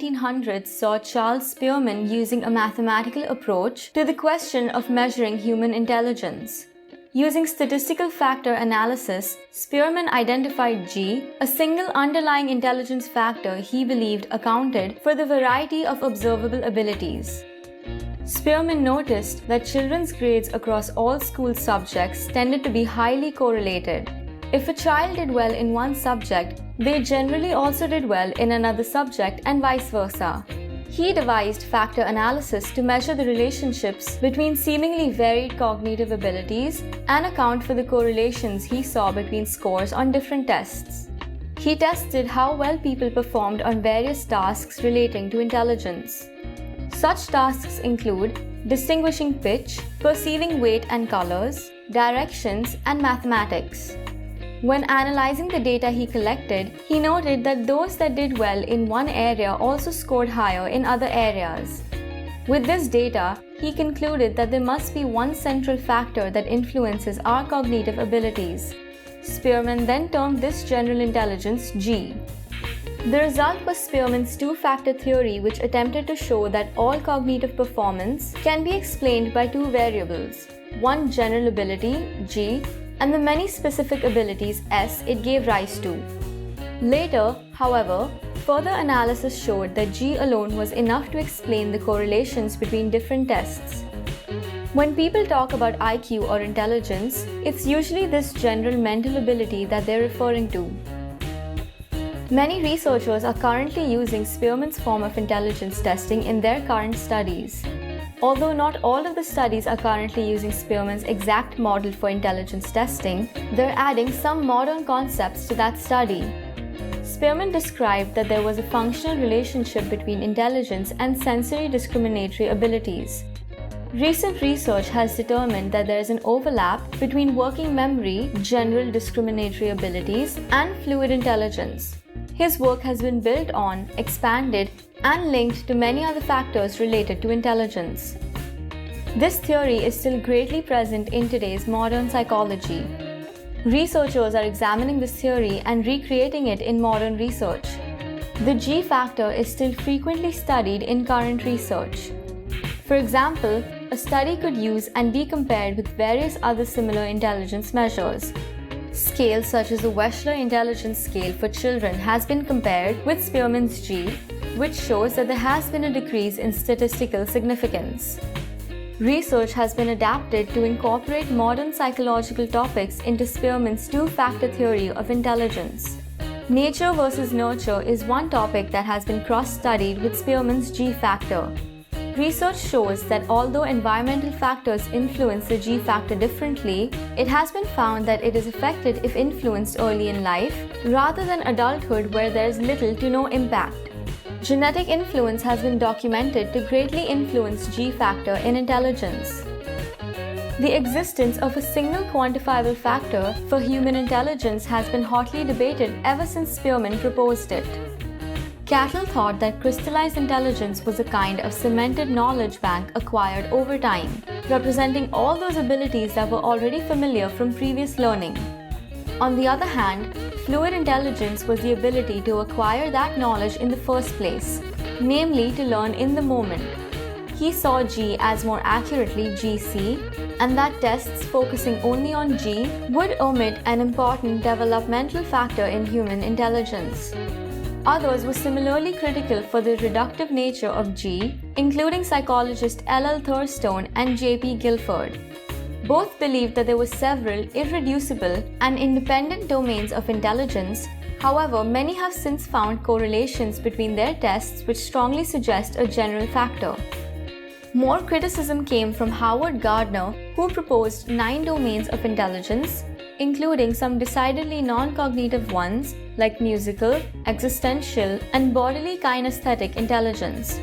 1900s saw Charles Spearman using a mathematical approach to the question of measuring human intelligence. Using statistical factor analysis, Spearman identified G, a single underlying intelligence factor he believed accounted for the variety of observable abilities. Spearman noticed that children's grades across all school subjects tended to be highly correlated. If a child did well in one subject, they generally also did well in another subject and vice versa. He devised factor analysis to measure the relationships between seemingly varied cognitive abilities and account for the correlations he saw between scores on different tests. He tested how well people performed on various tasks relating to intelligence. Such tasks include distinguishing pitch, perceiving weight and colors, directions, and mathematics. When analyzing the data he collected, he noted that those that did well in one area also scored higher in other areas. With this data, he concluded that there must be one central factor that influences our cognitive abilities. Spearman then termed this general intelligence G. The result was Spearman's two-factor theory, which attempted to show that all cognitive performance can be explained by two variables, one general ability, G, and the many specific abilities, S, it gave rise to. Later, however, further analysis showed that G alone was enough to explain the correlations between different tests. When people talk about IQ or intelligence, it's usually this general mental ability that they're referring to. Many researchers are currently using Spearman's form of intelligence testing in their current studies. Although not all of the studies are currently using Spearman's exact model for intelligence testing, they're adding some modern concepts to that study. Spearman described that there was a functional relationship between intelligence and sensory discriminatory abilities. Recent research has determined that there is an overlap between working memory, general discriminatory abilities, and fluid intelligence. His work has been built on, expanded, and linked to many other factors related to intelligence. This theory is still greatly present in today's modern psychology. Researchers are examining this theory and recreating it in modern research. The G factor is still frequently studied in current research. For example, a study could use and be compared with various other similar intelligence measures. Scales such as the Wechsler Intelligence Scale for children has been compared with Spearman's G, which shows that there has been a decrease in statistical significance. Research has been adapted to incorporate modern psychological topics into Spearman's two-factor theory of intelligence. Nature versus nurture is one topic that has been cross-studied with Spearman's G factor. Research shows that although environmental factors influence the G factor differently, it has been found that it is affected if influenced early in life, rather than adulthood where there is little to no impact. Genetic influence has been documented to greatly influence G factor in intelligence. The existence of a single quantifiable factor for human intelligence has been hotly debated ever since Spearman proposed it. Cattell thought that crystallized intelligence was a kind of cemented knowledge bank acquired over time, representing all those abilities that were already familiar from previous learning. On the other hand, fluid intelligence was the ability to acquire that knowledge in the first place, namely to learn in the moment. He saw G as more accurately GC, and that tests focusing only on G would omit an important developmental factor in human intelligence. Others were similarly critical for the reductive nature of G, including psychologist L.L. Thurstone and J.P. Guilford. Both believed that there were several irreducible and independent domains of intelligence. However, many have since found correlations between their tests which strongly suggest a general factor. More criticism came from Howard Gardner, who proposed 9 domains of intelligence, including some decidedly non-cognitive ones like musical, existential, and bodily kinesthetic intelligence.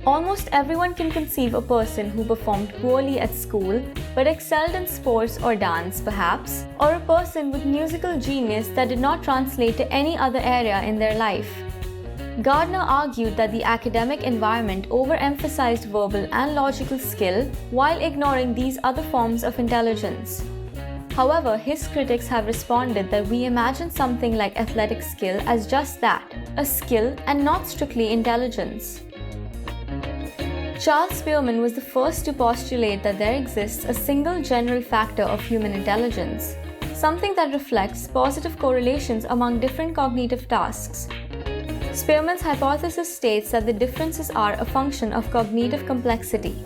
Almost everyone can conceive a person who performed poorly at school but excelled in sports or dance, perhaps, or a person with musical genius that did not translate to any other area in their life. Gardner argued that the academic environment overemphasized verbal and logical skill while ignoring these other forms of intelligence. However, his critics have responded that we imagine something like athletic skill as just that, a skill and not strictly intelligence. Charles Spearman was the first to postulate that there exists a single general factor of human intelligence, something that reflects positive correlations among different cognitive tasks. Spearman's hypothesis states that the differences are a function of cognitive complexity.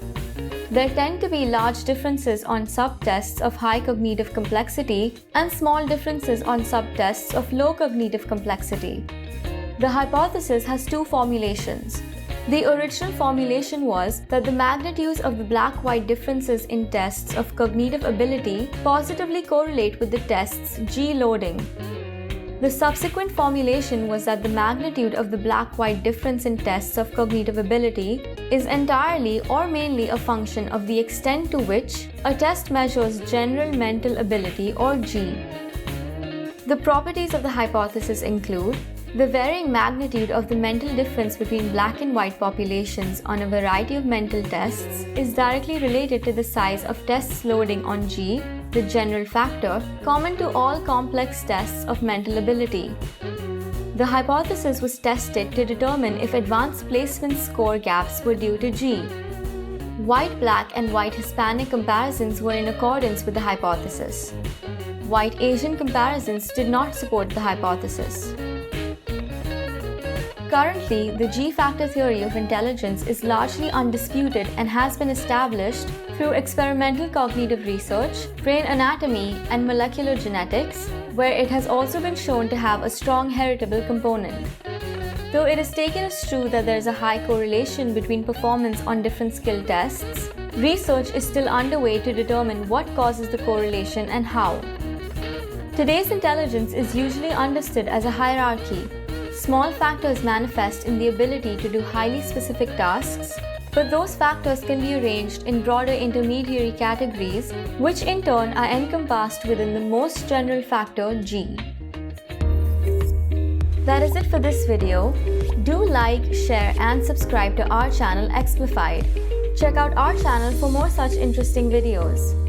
There tend to be large differences on subtests of high cognitive complexity and small differences on subtests of low cognitive complexity. The hypothesis has two formulations. The original formulation was that the magnitudes of the black-white differences in tests of cognitive ability positively correlate with the test's G loading. The subsequent formulation was that the magnitude of the black-white difference in tests of cognitive ability is entirely or mainly a function of the extent to which a test measures general mental ability or G. The properties of the hypothesis include the varying magnitude of the mental difference between black and white populations on a variety of mental tests is directly related to the size of tests loading on G, the general factor, common to all complex tests of mental ability. The hypothesis was tested to determine if advanced placement score gaps were due to G. White-black and white-Hispanic comparisons were in accordance with the hypothesis. White-Asian comparisons did not support the hypothesis. Currently, the G-factor theory of intelligence is largely undisputed and has been established through experimental cognitive research, brain anatomy, and molecular genetics, where it has also been shown to have a strong heritable component. Though it is taken as true that there is a high correlation between performance on different skill tests, research is still underway to determine what causes the correlation and how. Today's intelligence is usually understood as a hierarchy. Small factors manifest in the ability to do highly specific tasks, but those factors can be arranged in broader intermediary categories, which in turn are encompassed within the most general factor G. That is it for this video. Do like, share, and subscribe to our channel Explified. Check out our channel for more such interesting videos.